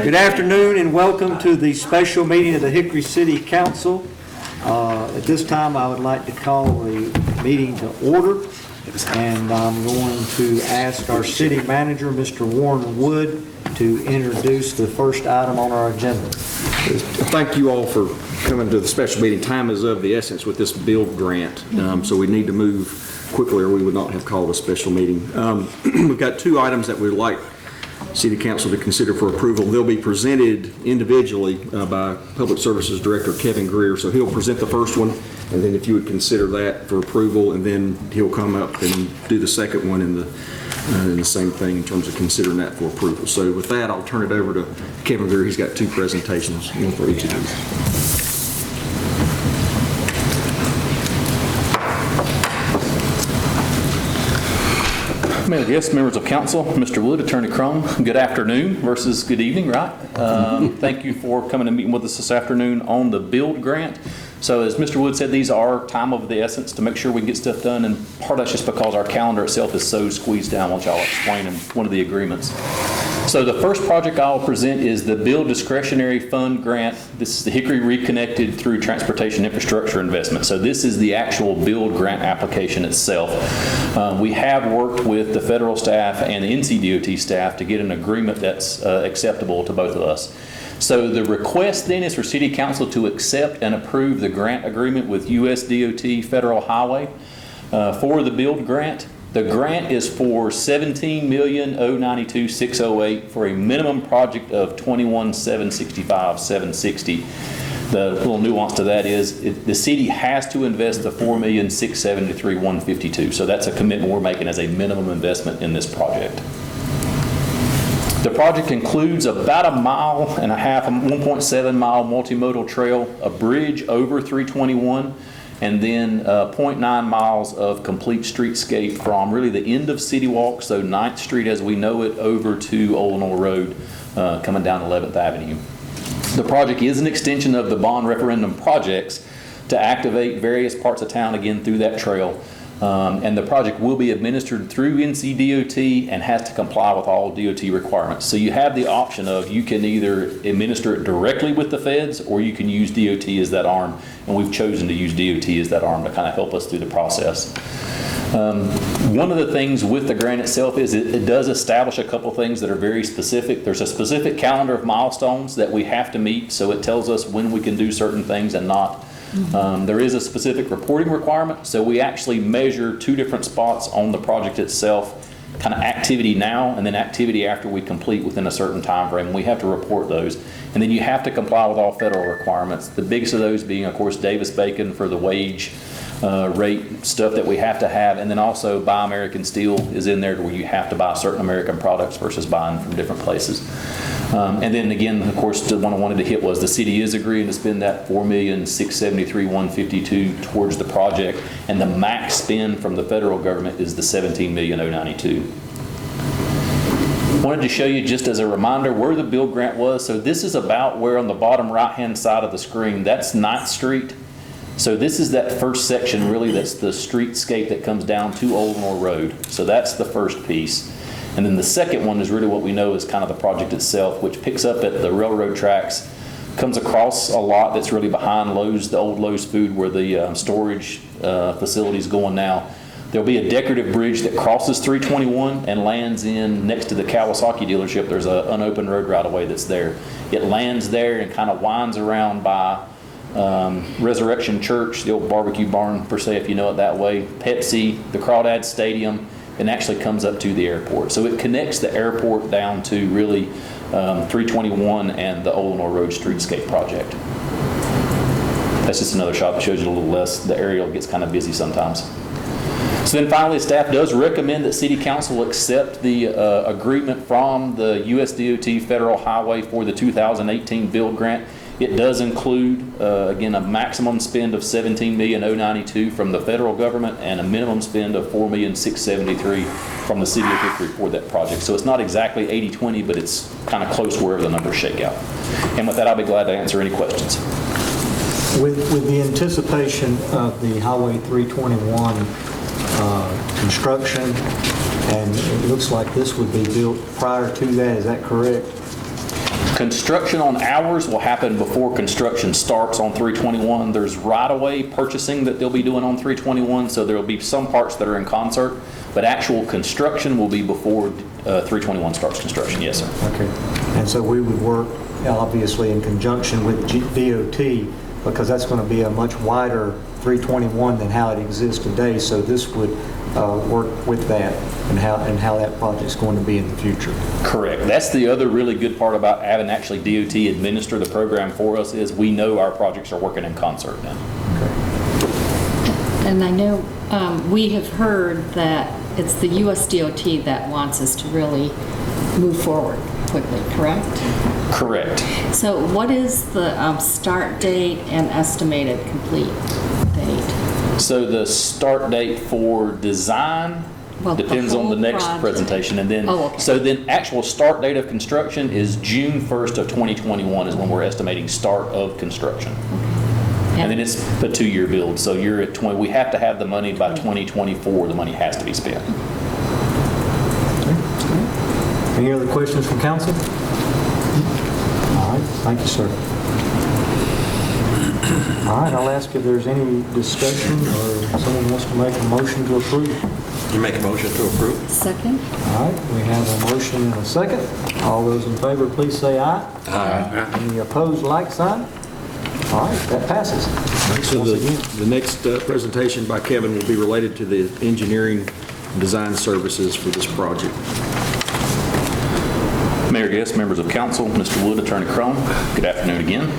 Good afternoon and welcome to the special meeting of the Hickory City Council. At this time, I would like to call the meeting to order, and I'm going to ask our city manager, Mr. Warren Wood, to introduce the first item on our agenda. Thank you all for coming to the special meeting. Time is of the essence with this build grant, so we need to move quickly or we would not have called a special meeting. We've got two items that we'd like City Council to consider for approval. They'll be presented individually by Public Services Director Kevin Greer. So he'll present the first one, and then if you would consider that for approval, and then he'll come up and do the second one in the same thing in terms of considering that for approval. So with that, I'll turn it over to Kevin Greer. He's got two presentations, one for each of these. Yes, members of council, Mr. Wood, Attorney Crum, good afternoon versus good evening, right? Thank you for coming and meeting with us this afternoon on the build grant. So as Mr. Wood said, these are time of the essence to make sure we can get stuff done, and part of that's just because our calendar itself is so squeezed down, which I'll explain in one of the agreements. So the first project I'll present is the Build Discretionary Fund Grant. This is the Hickory Reconnected through Transportation Infrastructure Investment. So this is the actual build grant application itself. We have worked with the federal staff and the NCDOT staff to get an agreement that's acceptable to both of us. So the request then is for City Council to accept and approve the grant agreement with US DOT Federal Highway for the build grant. The grant is for $17,092,608 for a minimum project of $21,765,760. The little nuance to that is the city has to invest the $4,673,152. So that's a commitment we're making as a minimum investment in this project. The project includes about 1.5 miles, a 1.7 mile multimodal trail, a bridge over 321, and then 0.9 miles of complete streetscape from really the end of City Walk, so 9th Street as we know it, over to Old Knoll Road, coming down 11th Avenue. The project is an extension of the bond referendum projects to activate various parts of town again through that trail. And the project will be administered through NCDOT and has to comply with all DOT requirements. So you have the option of you can either administer it directly with the feds or you can use DOT as that arm. And we've chosen to use DOT as that arm to kind of help us through the process. One of the things with the grant itself is it does establish a couple things that are very specific. There's a specific calendar of milestones that we have to meet, so it tells us when we can do certain things and not. There is a specific reporting requirement, so we actually measure two different spots on the project itself, kind of activity now and then activity after we complete within a certain time frame. We have to report those. And then you have to comply with all federal requirements. The biggest of those being, of course, Davis-Bacon for the wage rate stuff that we have to have, and then also Buy American Steel is in there where you have to buy certain American products versus buying from different places. And then again, of course, the one I wanted to hit was the city is agreeing to spend that $4,673,152 towards the project, and the max spend from the federal government is the $17,092,000. Wanted to show you just as a reminder where the build grant was. So this is about where on the bottom right-hand side of the screen, that's 9th Street. So this is that first section, really, that's the streetscape that comes down to Old Knoll Road. So that's the first piece. And then the second one is really what we know is kind of the project itself, which picks up at the railroad tracks, comes across a lot that's really behind Lowe's, the old Lowe's Food, where the storage facility is going now. There'll be a decorative bridge that crosses 321 and lands in next to the Kawasaki dealership. There's an unopened road right away that's there. It lands there and kind of winds around by Resurrection Church, the old barbecue barn per se, if you know it that way, Pepsi, the Crawdad Stadium, and actually comes up to the airport. So it connects the airport down to really 321 and the Old Knoll Road Streetscape project. That's just another shot that shows you a little less. The aerial gets kind of busy sometimes. So then finally, staff does recommend that City Council accept the agreement from the US DOT Federal Highway for the 2018 build grant. It does include, again, a maximum spend of $17,092,000 from the federal government and a minimum spend of $4,673,000 from the city of Hickory for that project. So it's not exactly 80-20, but it's kind of close wherever the numbers shake out. And with that, I'll be glad to answer any questions. With the anticipation of the Highway 321 construction, and it looks like this would be built prior to that, is that correct? Construction on ours will happen before construction starts on 321. There's right-of-way purchasing that they'll be doing on 321, so there will be some parts that are in concert, but actual construction will be before 321 starts construction. Yes, sir. Okay. And so we would work, obviously, in conjunction with DOT, because that's going to be a much wider 321 than how it exists today, so this would work with that and how that project's going to be in the future. Correct. That's the other really good part about having actually DOT administer the program for us is we know our projects are working in concert now. Okay. And I know we have heard that it's the US DOT that wants us to really move forward quickly, correct? Correct. So what is the start date and estimated complete date? So the start date for design depends on the next presentation, and then so then actual start date of construction is June 1st of 2021 is when we're estimating start of construction. Okay. And then it's a 2-year build. So you're at 20. We have to have the money by 2024. The money has to be spent. Any other questions from council? All right, thank you, sir. All right, I'll ask if there's any discussion or someone wants to make a motion to approve. You make a motion to approve? Second. All right, we have a motion and a second. All those in favor, please say aye. Aye. Any opposed, like sign? All right, that passes. So Once again. the next presentation by Kevin will be related to the engineering design services for this project. Mayor Guest, members of council, Mr. Wood, Attorney Crum, good afternoon again.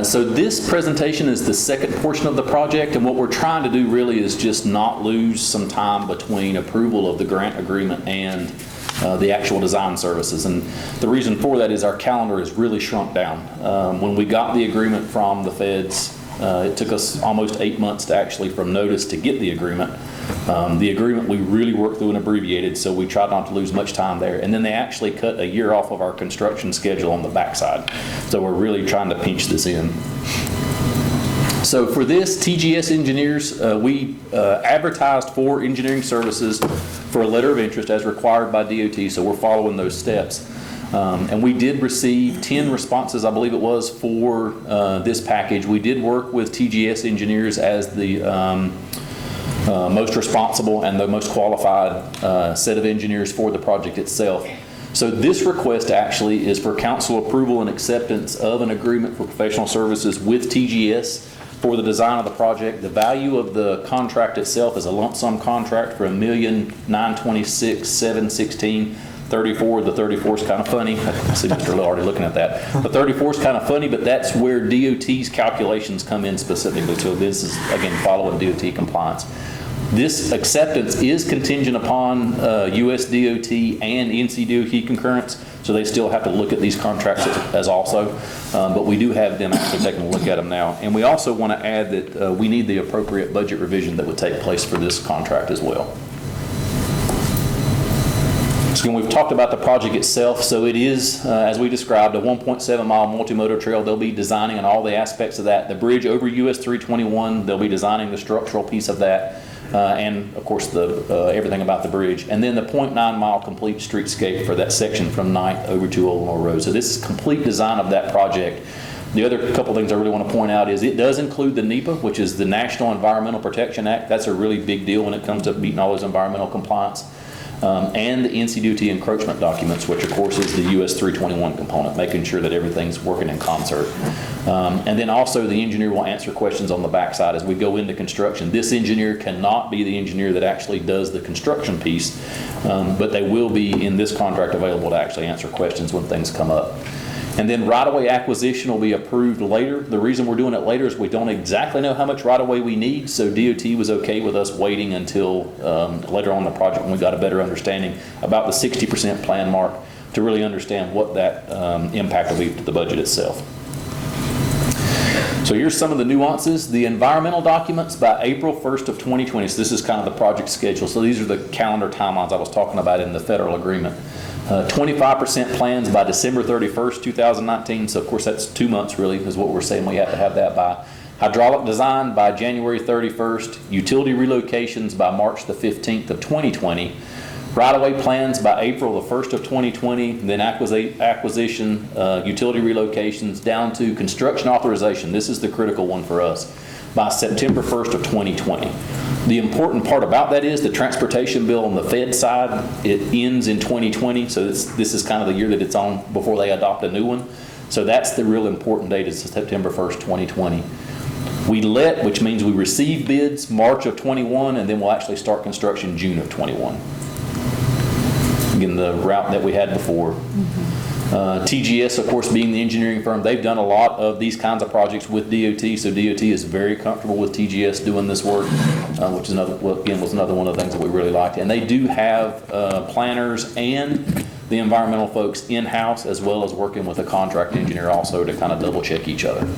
So this presentation is the second portion of the project, and what we're trying to do really is just not lose some time between approval of the grant agreement and the actual design services. And the reason for that is our calendar is really shrunk down. When we got the agreement from the feds, it took us almost 8 months to actually from notice to get the agreement. The agreement we really worked through and abbreviated, so we tried not to lose much time there. And then they actually cut a year off of our construction schedule on the backside. So we're really trying to pinch this in. So for this, TGS engineers, we advertised for engineering services for a letter of interest as required by DOT, so we're following those steps. And we did receive 10 responses, I believe it was, for this package. We did work with TGS engineers as the most responsible and the most qualified set of engineers for the project itself. So this request actually is for council approval and acceptance of an agreement for professional services with TGS for the design of the project. The value of the contract itself is a lump sum contract for $1,926,716. 34, the 34 is kind of funny. I see Mr. Lowe already looking at that. The 34 is kind of funny, but that's where DOT's calculations come in specifically. So this is, again, following DOT compliance. This acceptance is contingent upon US DOT and NCDOT concurrence, so they still have to look at these contracts as also. But we do have them actually taking a look at them now. And we also want to add that we need the appropriate budget revision that would take place for this contract as well. So we've talked about the project itself. So it is, as we described, a 1.7-mile multimodal trail. They'll be designing on all the aspects of that. The bridge over US 321, they'll be designing the structural piece of that. And of course everything about the bridge. And then the 0.9-mile complete streetscape for that section from 9th over to Illinois Road. So this is complete design of that project. The other couple things I really want to point out is it does include the NEPA, which is the National Environmental Protection Act. That's a really big deal when it comes to meeting all those environmental compliance. And the NCDOT encroachment documents, which of course is the US 321 component, making sure that everything's working in concert. And then also the engineer will answer questions on the backside as we go into construction. This engineer cannot be the engineer that actually does the construction piece, but they will be in this contract available to actually answer questions when things come up. And then right-of-way acquisition will be approved later. The reason we're doing it later is we don't exactly know how much right-of-way we need, so DOT was okay with us waiting until later on in the project when we got a better understanding about the 60% plan mark to really understand what that impact will be to the budget itself. So here's some of the nuances. The environmental documents by April 1st of 2020, so this is kind of the project schedule. So these are the calendar timelines I was talking about in the federal agreement. 25% plans by December 31st, 2019. So of course that's 2 months really is what we're saying we have to have that by. Hydraulic design by January 31st. Utility relocations by March the 15th of 2020. Right-of-way plans by April the 1st of 2020, then acquisition, utility relocations, down to construction authorization. This is the critical one for us, by September 1st of 2020. The important part about that is the transportation bill on the Fed side, it ends in 2020, so this is kind of the year that it's on before they adopt a new one. So that's the real important date, is September 1st, 2020. We let, which means we receive bids March of 21, and then we'll actually start construction June of 21. Again, the route that we had before. TGS, of course, being the engineering firm, they've done a lot of these kinds of projects with DOT, so DOT is very comfortable with TGS doing this work, which is another, well, again, was another one of the things that we really liked. And they do have planners and the environmental folks in-house, as well as working with a contract engineer also to kind of double check each other.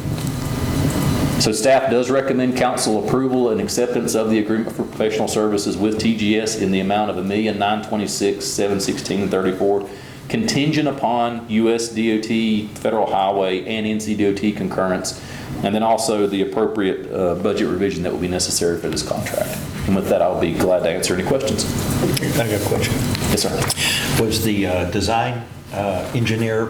So staff does recommend council approval and acceptance of the agreement for professional services with TGS in the amount of $1,926,716.34, contingent upon US DOT, Federal Highway, and NCDOT concurrence, and then also the appropriate budget revision that will be necessary for this contract. And with that, I'll be glad to answer any questions. I got a question. Yes, sir. Was the design engineer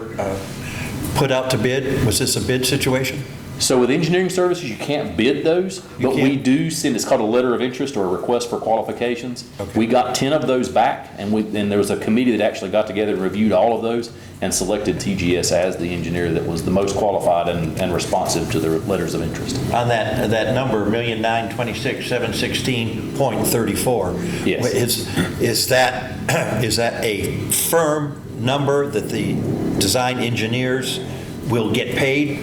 put out to bid? Was this a bid situation? So with engineering services, you can't bid those, but we do send, it's called a letter of interest or a request for qualifications. Okay. We got 10 of those back, and there was a committee that actually got together and reviewed all of those and selected TGS as the engineer that was the most qualified and responsive to the letters of interest. On that number, $1,926,716.34. Yes. Is that a firm number that the design engineers will get paid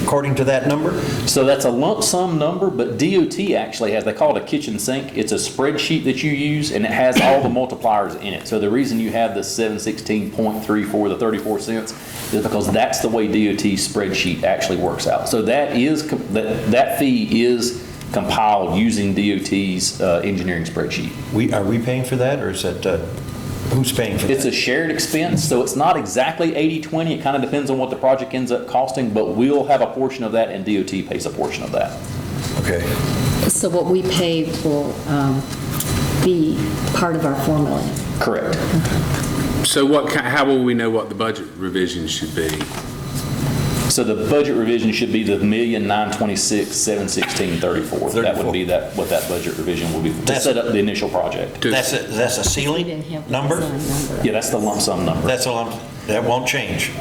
according to that number? So that's a lump sum number, but DOT actually has, they call it a kitchen sink. It's a spreadsheet that you use, and it has all the multipliers in it. So the reason you have the 716.34, the 34 cents, is because that's the way DOT's spreadsheet actually works out. So that fee is compiled using DOT's engineering spreadsheet. Are we paying for that, or is that, who's paying for that? It's a shared expense, so it's not exactly 80-20. It kind of depends on what the project ends up costing, but we'll have a portion of that, and DOT pays a portion of that. Okay. So what we pay will be part of our $4 million. Correct. So how will we know what the budget revision should be? So the budget revision should be the $1,926,716.34. That would be what that budget revision will be to set up the initial project. That's a We didn't ceiling have the number? design number. Yeah, that's the lump sum number. That won't change.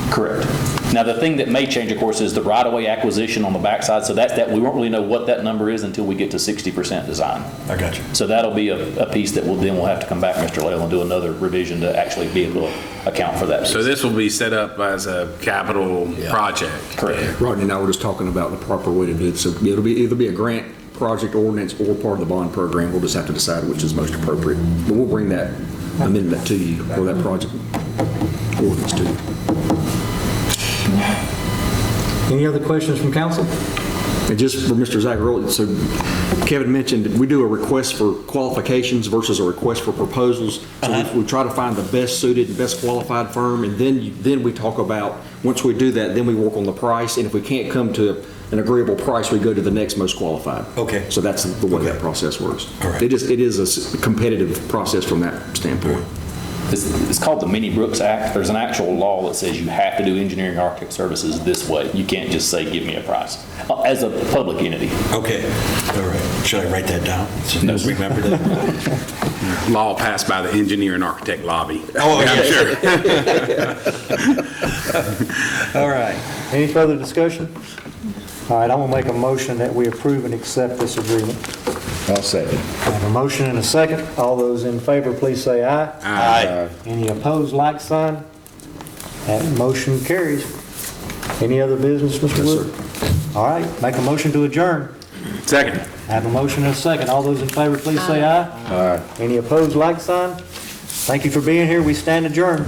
Correct. Now, the thing that may change, of course, is the right-of-way acquisition on the backside. So that we won't really know what that number is until we get to 60% design. I got you. So that'll be a piece that we'll have to come back, Mr. Lael, and do another revision to actually be able to account for that piece. So this will be set up as a capital project? Correct. Rodney and I were just talking about the proper way to do it. So it'll either be a grant project ordinance or part of the bond program. We'll just have to decide which is most appropriate. But we'll bring that amendment to you, or that project ordinance to you. Any other questions from council? And just for Mr. Zagaroli, so Kevin mentioned we do a request for qualifications versus a request for proposals. So we try to find the best suited and best qualified firm, and then we talk about, once we do that, then we work on the price, and if we can't come to an agreeable price, we go to the next most qualified. Okay. So that's the way that process works. All right. It is a competitive process from that standpoint. It's called the Minnie Brooks Act. There's an actual law that says you have to do engineering architect services this way. You can't just say, give me a price, as a public entity. Okay. All right. Should I write that down? No, sir. Remember that? Law passed by the engineer and architect lobby. Oh, I'm sure. All right. Any further discussion? All right, I'm going to make a motion that we approve and accept this agreement. I'll second. I have a motion and a second. All those in favor, please say aye. Aye. Any opposed, like sign? That motion carries. Any other business, Mr. Wood? All right, make a motion to adjourn. Second. I have a motion and a second. All those in favor, please say aye. Aye. Any opposed, like sign? Thank you for being here. We stand adjourned.